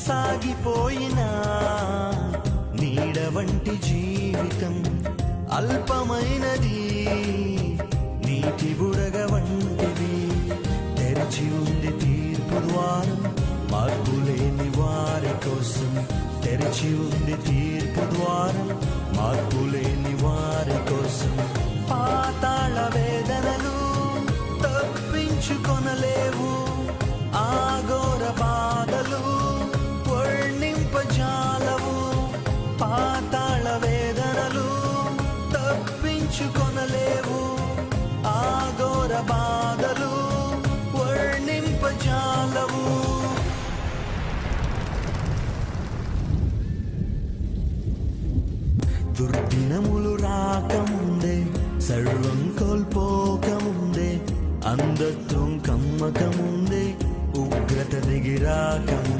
సాగిపోయినా నీడ వంటి జీవితం అల్పమైనది, నీటి బుడగ వంటిది. తెరిచి ఉంది తీర్పు ద్వారం మార్పులేని వారి కోసం, తెరిచి ఉంది తీర్పు ద్వారం మార్పులేని వారి కోసం. పాతాళ వేదనలు తప్పించుకొనలేవు, ఆఘోర బాధలు వర్ణింపజాలవు. పాతాళ వేదనలు తప్పించుకొనలేవు, ఆఘోర బాధలు వర్ణింపజాలవు. దుర్దినములు రాకముందే, సర్వం కోల్పోకముందే, అంధత్వం కమ్మకముందే, ఉగ్రత దిగిరాకముందే